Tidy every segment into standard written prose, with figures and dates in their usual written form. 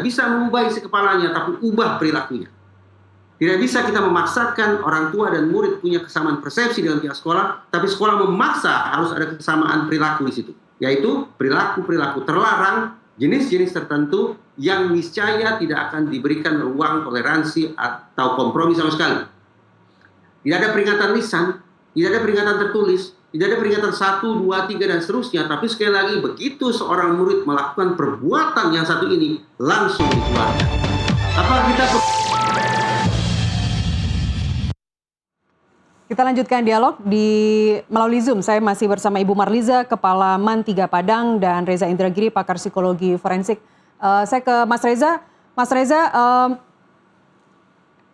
bisa mengubah isi kepalanya, tapi ubah perilakunya. Tidak bisa kita memaksakan orang tua dan murid punya kesamaan persepsi dengan pihak sekolah, tapi sekolah memaksa harus ada kesamaan perilaku di situ, yaitu perilaku-perilaku terlarang, jenis-jenis tertentu yang niscaya tidak akan diberikan ruang toleransi atau kompromi sama sekali. Tidak ada peringatan lisan, tidak ada peringatan tertulis, tidak ada peringatan 1, 2, 3, dan seterusnya. Tapi sekali lagi, begitu seorang murid melakukan perbuatan yang satu ini, langsung dikeluarkan. Apakah kita lanjutkan dialog melalui Zoom. Saya masih bersama Ibu Marliza, Kepala MAN 3 Padang, dan Reza Indragiri, pakar psikologi forensik. Saya ke Mas Reza. Mas Reza,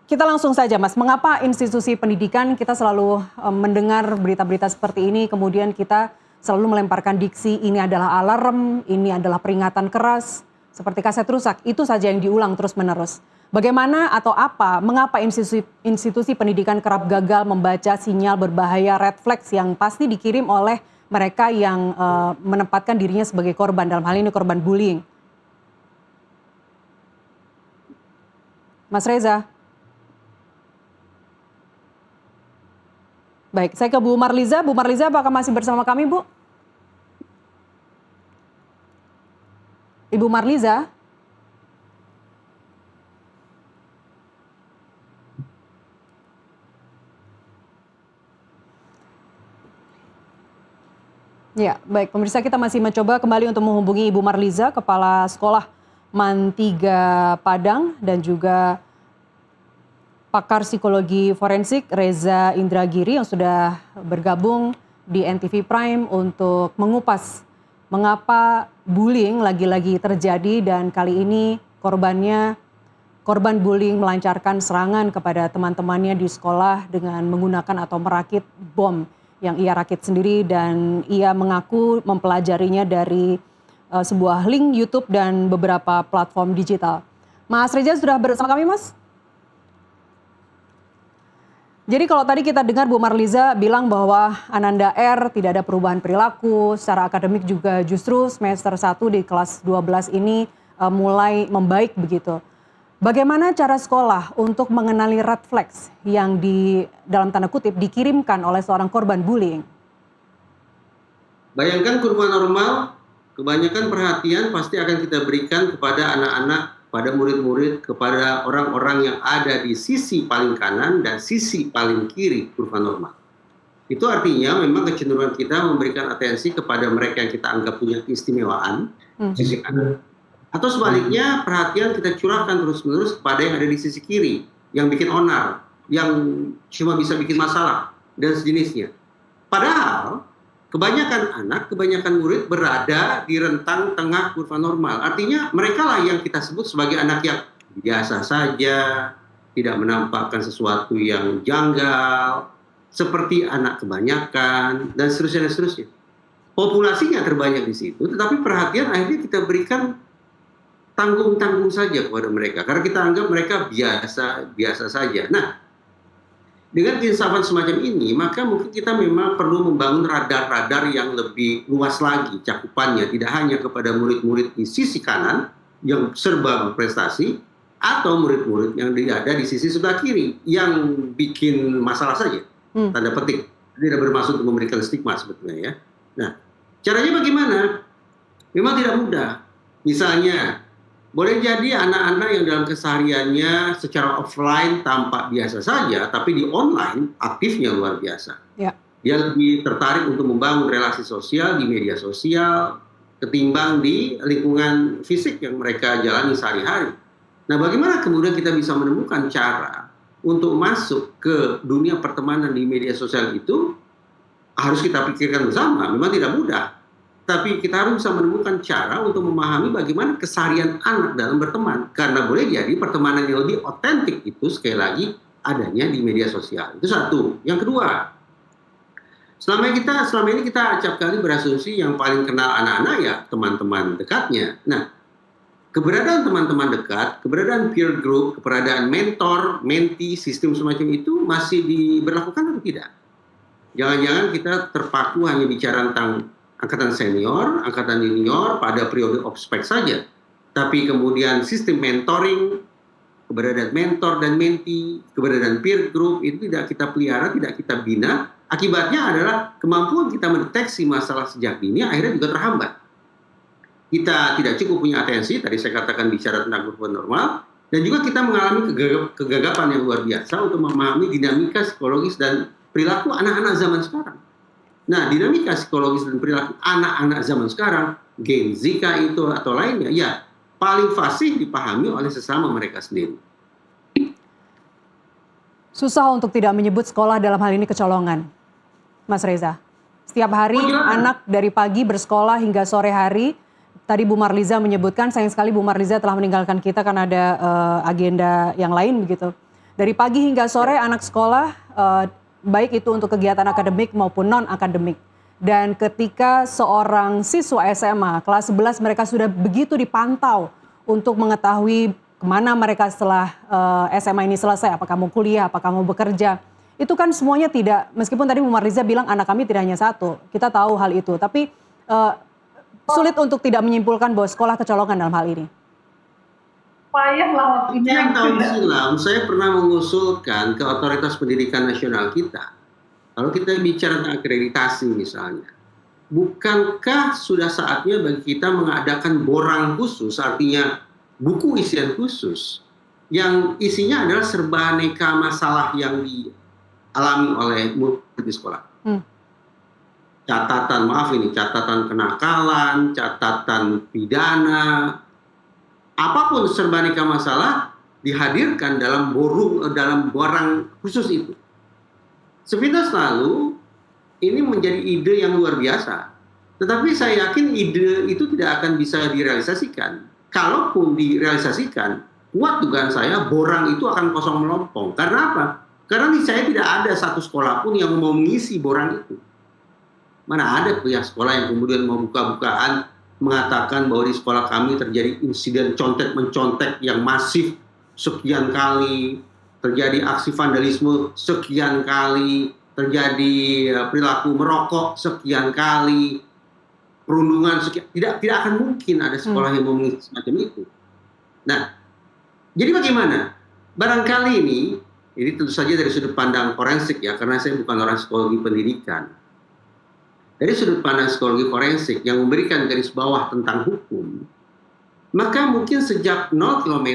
kita langsung saja, Mas. Mengapa institusi pendidikan kita selalu mendengar berita-berita seperti ini, kemudian kita selalu melemparkan diksi, ini adalah alarm, ini adalah peringatan keras, seperti kaset rusak, itu saja yang diulang terus-menerus. Bagaimana atau mengapa institusi pendidikan kerap gagal membaca sinyal berbahaya red flags yang pasti dikirim oleh mereka yang menempatkan dirinya sebagai korban, dalam hal ini korban bullying? Mas Reza. Baik, saya ke Bu Marliza. Bu Marliza, apakah masih bersama kami, Bu? Ibu Marliza? Ya, baik. Pemirsa, kita masih mencoba kembali untuk menghubungi Ibu Marliza, Kepala Sekolah MAN 3 Padang, dan juga pakar psikologi forensik Reza Indragiri yang sudah bergabung di NTV Prime untuk mengupas mengapa bullying lagi-lagi terjadi, dan kali ini korban bullying melancarkan serangan kepada teman-temannya di sekolah dengan menggunakan atau merakit bom yang ia rakit sendiri, dan ia mengaku mempelajarinya dari sebuah link YouTube dan beberapa platform digital. Mas Reza sudah bersama kami, Mas? Jadi kalau tadi kita dengar Bu Marliza bilang bahwa Ananda R tidak ada perubahan perilaku, secara akademik juga justru semester 1 di kelas 12 ini mulai membaik begitu. Bagaimana cara sekolah untuk mengenali red flags yang dalam tanda kutip dikirimkan oleh seorang korban bullying? Bayangkan kurva normal, kebanyakan perhatian pasti akan kita berikan kepada anak-anak, pada murid-murid, kepada orang-orang yang ada di sisi paling kanan dan sisi paling kiri kurva normal. Itu artinya memang kecenderungan kita memberikan atensi kepada mereka yang kita anggap punya keistimewaan, sisi kanan. Atau sebaliknya, perhatian kita curahkan terus-menerus kepada yang ada di sisi kiri, yang bikin onar, yang cuma bisa bikin masalah, dan sejenisnya. Padahal, kebanyakan anak, kebanyakan murid berada di rentang tengah kurva normal. Artinya, mereka lah yang kita sebut sebagai anak yang biasa saja, tidak menampakkan sesuatu yang janggal, seperti anak kebanyakan, dan seterusnya, dan seterusnya. Populasinya terbanyak di situ, tetapi perhatian akhirnya kita berikan tanggung-tanggung saja kepada mereka, karena kita anggap mereka biasa saja. Nah, dengan keinsafan semacam ini, maka mungkin kita memang perlu membangun radar-radar yang lebih luas lagi cakupannya, tidak hanya kepada murid-murid di sisi kanan yang serba berprestasi, atau murid-murid yang ada di sisi sebelah kiri yang bikin masalah saja, tanda petik. Tidak bermaksud untuk memberikan stigma sebetulnya ya. Nah, caranya bagaimana? Memang tidak mudah. Misalnya, boleh jadi anak-anak yang dalam kesehariannya secara offline tampak biasa saja, tapi di online aktifnya luar biasa. Ya. Dia lebih tertarik untuk membangun relasi sosial di media sosial ketimbang di lingkungan fisik yang mereka jalani sehari-hari. Nah, bagaimana kemudian kita bisa menemukan cara untuk masuk ke dunia pertemanan di media sosial itu? Harus kita pikirkan bersama, memang tidak mudah. Tapi kita harus bisa menemukan cara untuk memahami bagaimana keseharian anak dalam berteman. Karena boleh jadi pertemanan yang lebih otentik itu sekali lagi adanya di media sosial. Itu satu. Yang kedua, selama ini kita acap kali berasumsi yang paling kenal anak-anak ya teman-teman dekatnya. Nah, keberadaan teman-teman dekat, keberadaan peer group, keberadaan mentor, mentee, sistem semacam itu masih diberlakukan atau tidak? Jangan-jangan kita terpaku hanya bicara tentang angkatan senior, angkatan junior pada periode ospek saja. Tapi kemudian sistem mentoring, keberadaan mentor dan menti, keberadaan peer group itu tidak kita pelihara, tidak kita bina. Akibatnya adalah kemampuan kita mendeteksi masalah sejak dini akhirnya juga terhambat. Kita tidak cukup punya atensi, tadi saya katakan bicara tentang kebutuhan normal, dan juga kita mengalami kegagapan yang luar biasa untuk memahami dinamika psikologis dan perilaku anak-anak zaman sekarang. Nah, dinamika psikologis dan perilaku anak-anak zaman sekarang, Gen Z itu atau lainnya, ya paling fasih dipahami oleh sesama mereka sendiri. Susah untuk tidak menyebut sekolah dalam hal ini kecolongan, Mas Reza. Setiap hari anak dari pagi bersekolah hingga sore hari. Tadi Bu Marliza menyebutkan, sayang sekali Bu Marliza telah meninggalkan kita karena ada agenda yang lain begitu. Dari pagi hingga sore anak sekolah, baik itu untuk kegiatan akademik maupun non-akademik. Dan ketika seorang siswa SMA kelas 11 mereka sudah begitu dipantau untuk mengetahui kemana mereka setelah SMA ini selesai, apakah mau kuliah, apakah mau bekerja. Itu kan semuanya tidak, meskipun tadi Bu Marliza bilang anak kami tidak hanya satu, kita tahu hal itu. Tapi sulit untuk tidak menyimpulkan bahwa sekolah kecolongan dalam hal ini. Sekian tahun silam, saya pernah mengusulkan ke Otoritas Pendidikan Nasional kita, kalau kita bicara tentang akreditasi misalnya, bukankah sudah saatnya bagi kita mengadakan borang khusus, artinya buku isian khusus, yang isinya adalah serba aneka masalah yang dialami oleh murid di sekolah. Catatan kenakalan, catatan pidana, apapun serba aneka masalah dihadirkan dalam borang khusus itu. Sepintas lalu ini menjadi ide yang luar biasa, tetapi saya yakin ide itu tidak akan bisa direalisasikan. Kalaupun direalisasikan, kuat dugaan saya borang itu akan kosong melompong. Karena apa? Karena saya tidak ada satu sekolah pun yang mau mengisi borang itu. Mana ada pihak sekolah yang kemudian mau buka-bukaan mengatakan bahwa di sekolah kami terjadi insiden contek-mencontek yang masif sekian kali, terjadi aksi vandalisme sekian kali, terjadi perilaku merokok sekian kali, perundungan sekian. Tidak akan mungkin ada sekolah yang mau mengisi semacam itu. Nah, jadi bagaimana? Barangkali ini tentu saja dari sudut pandang forensik ya, karena saya bukan orang psikologi pendidikan. Dari sudut pandang psikologi forensik yang memberikan garis bawah tentang hukum, maka mungkin sejak 0 km,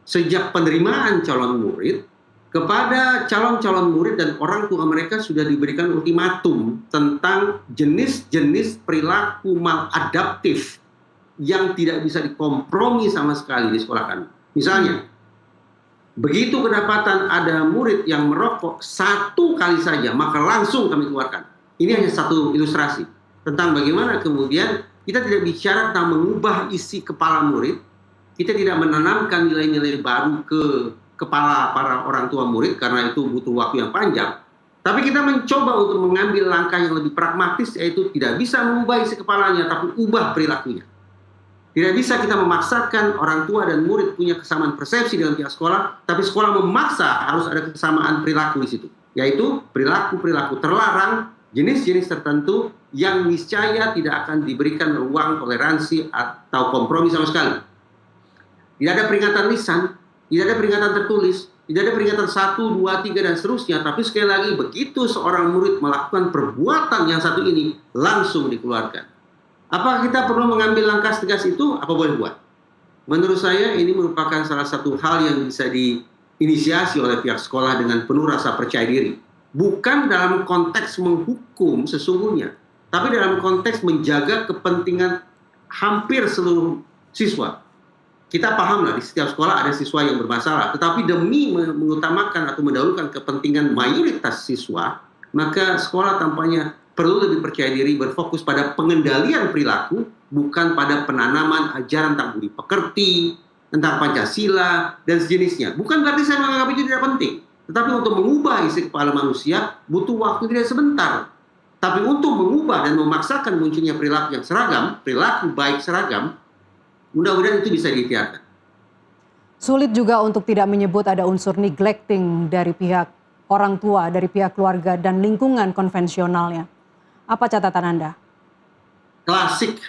sejak penerimaan calon murid, kepada calon-calon murid dan orang tua mereka sudah diberikan ultimatum tentang jenis-jenis perilaku maladaptif yang tidak bisa dikompromi sama sekali di sekolah kami. Misalnya, begitu kedapatan ada murid yang merokok satu kali saja, maka langsung kami keluarkan. Ini hanya satu ilustrasi tentang bagaimana kemudian kita tidak bicara tentang mengubah isi kepala murid, kita tidak menanamkan nilai-nilai baru ke kepala para orang tua murid karena itu butuh waktu yang panjang. Tapi kita mencoba untuk mengambil langkah yang lebih pragmatis, yaitu tidak bisa mengubah isi kepalanya, tapi ubah perilakunya. Tidak bisa kita memaksakan orang tua dan murid punya kesamaan persepsi dengan pihak sekolah, tapi sekolah memaksa harus ada kesamaan perilaku di situ, yaitu perilaku-perilaku terlarang, jenis-jenis tertentu yang niscaya tidak akan diberikan ruang toleransi atau kompromi sama sekali. Tidak ada peringatan lisan, tidak ada peringatan tertulis, tidak ada peringatan 1, 2, 3 dan seterusnya. Tapi sekali lagi begitu seorang murid melakukan perbuatan yang satu ini, langsung dikeluarkan. Apakah kita perlu mengambil langkah tegas itu? Apa boleh buat? Menurut saya ini merupakan salah satu hal yang bisa diinisiasi oleh pihak sekolah dengan penuh rasa percaya diri. Bukan dalam konteks menghukum sesungguhnya, tapi dalam konteks menjaga kepentingan hampir seluruh siswa. Kita pahamlah di setiap sekolah ada siswa yang bermasalah, tetapi demi mengutamakan atau mendahulukan kepentingan mayoritas siswa, maka sekolah tampaknya perlu lebih percaya diri, berfokus pada pengendalian perilaku, bukan pada penanaman ajaran tentang budi pekerti, tentang Pancasila, dan sejenisnya. Bukan berarti saya menganggap itu tidak penting. Tetapi untuk mengubah isi kepala manusia butuh waktu tidak sebentar. Tapi untuk mengubah dan memaksakan munculnya perilaku yang seragam, perilaku baik seragam, mudah-mudahan itu bisa diikhtiarkan. Sulit juga untuk tidak menyebut ada unsur neglecting dari pihak orang tua, dari pihak keluarga dan lingkungan konvensionalnya. Apa catatan Anda? Klasik.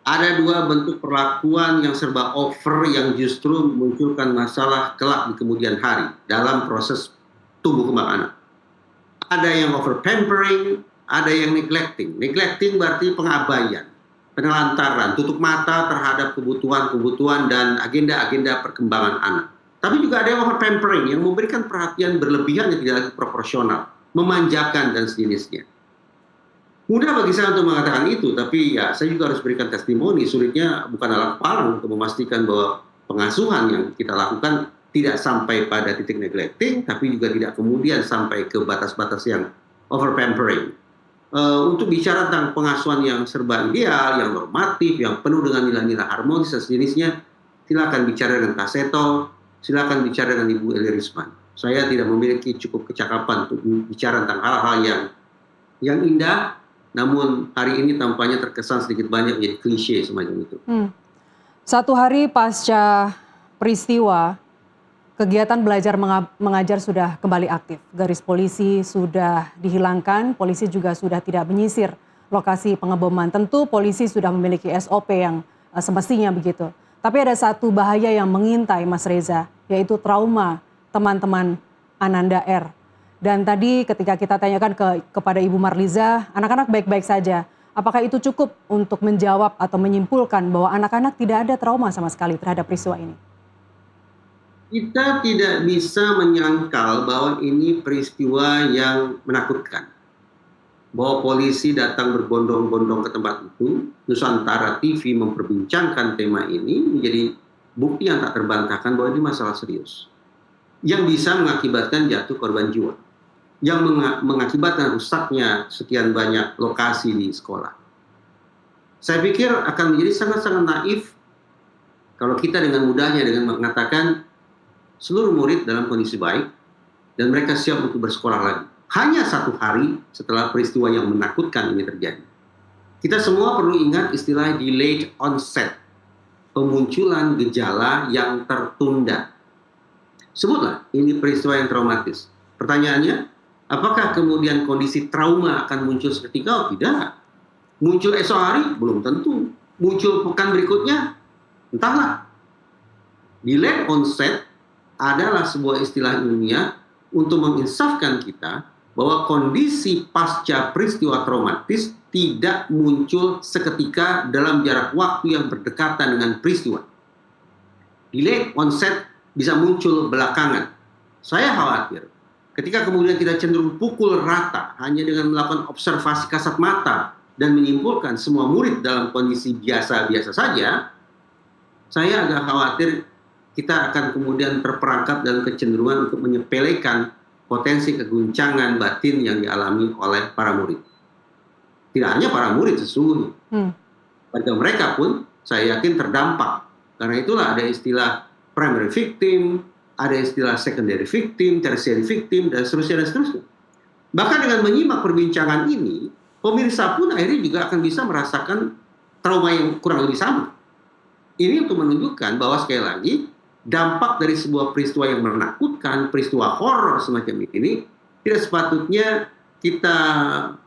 Ada dua bentuk perlakuan yang serba over yang justru memunculkan masalah kelak di kemudian hari dalam proses tumbuh kembang anak. Ada yang over pampering, ada yang neglecting. Neglecting berarti pengabaian, penelantaran, tutup mata terhadap kebutuhan-kebutuhan dan agenda-agenda perkembangan anak. Tapi juga ada yang over pampering, yang memberikan perhatian berlebihan yang tidak lagi proporsional, memanjakan dan sejenisnya. Mudah bagi saya untuk mengatakan itu, tapi ya saya juga harus berikan testimoni. Sulitnya bukan alat kepala untuk memastikan bahwa pengasuhan yang kita lakukan tidak sampai pada titik neglecting, tapi juga tidak kemudian sampai ke batas-batas yang over pampering. Untuk bicara tentang pengasuhan yang serba ideal, yang normatif, yang penuh dengan nilai-nilai harmonis dan sejenisnya, silakan bicara dengan Kak Seto, silakan bicara dengan Ibu Eli Risman. Saya tidak memiliki cukup kecakapan untuk bicara tentang hal-hal yang indah, namun hari ini tampaknya terkesan sedikit banyak menjadi klise semacam itu. Satu hari pasca peristiwa, kegiatan belajar mengajar sudah kembali aktif. Garis polisi sudah dihilangkan, polisi juga sudah tidak menyisir lokasi pengeboman. Tentu polisi sudah memiliki SOP yang semestinya begitu. Tapi ada satu bahaya yang mengintai Mas Reza, yaitu trauma teman-teman Ananda R. Dan tadi ketika kita tanyakan kepada Ibu Marliza, anak-anak baik-baik saja. Apakah itu cukup untuk menjawab atau menyimpulkan bahwa anak-anak tidak ada trauma sama sekali terhadap peristiwa ini? Kita tidak bisa menyangkal bahwa ini peristiwa yang menakutkan. Bahwa polisi datang berbondong-bondong ke tempat itu, Nusantara TV memperbincangkan tema ini menjadi bukti yang tak terbantahkan bahwa ini masalah serius. Yang bisa mengakibatkan jatuh korban jiwa. Yang mengakibatkan rusaknya sekian banyak lokasi di sekolah. Saya pikir akan menjadi sangat-sangat naif kalau kita dengan mudahnya dengan mengatakan seluruh murid dalam kondisi baik dan mereka siap untuk bersekolah lagi. Hanya satu hari setelah peristiwa yang menakutkan ini terjadi. Kita semua perlu ingat istilah delayed onset, pemunculan gejala yang tertunda. Sebutlah ini peristiwa yang traumatis. Pertanyaannya, apakah kemudian kondisi trauma akan muncul seketika? Oh, tidak. Muncul esok hari? Belum tentu. Muncul pekan berikutnya? Entahlah. Delayed onset adalah sebuah istilah ilmiah untuk menginsafkan kita bahwa kondisi pasca peristiwa traumatis tidak muncul seketika dalam jarak waktu yang berdekatan dengan peristiwa. Delayed onset bisa muncul belakangan. Saya khawatir ketika kemudian kita cenderung pukul rata hanya dengan melakukan observasi kasat mata dan menyimpulkan semua murid dalam kondisi biasa-biasa saja, saya agak khawatir kita akan kemudian terperangkap dalam kecenderungan untuk menyepelekan potensi keguncangan batin yang dialami oleh para murid. Tidak hanya para murid sesungguhnya. Pada mereka pun saya yakin terdampak. Karena itulah ada istilah primary victim, ada istilah secondary victim, tertiary victim, dan seterusnya, dan seterusnya. Bahkan dengan menyimak perbincangan ini, pemirsa pun akhirnya juga akan bisa merasakan trauma yang kurang lebih sama. Ini untuk menunjukkan bahwa sekali lagi, dampak dari sebuah peristiwa yang menakutkan, peristiwa horor semacam ini, tidak sepatutnya kita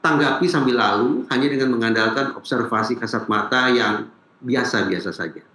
tanggapi sambil lalu hanya dengan mengandalkan observasi kasat mata yang biasa-biasa saja.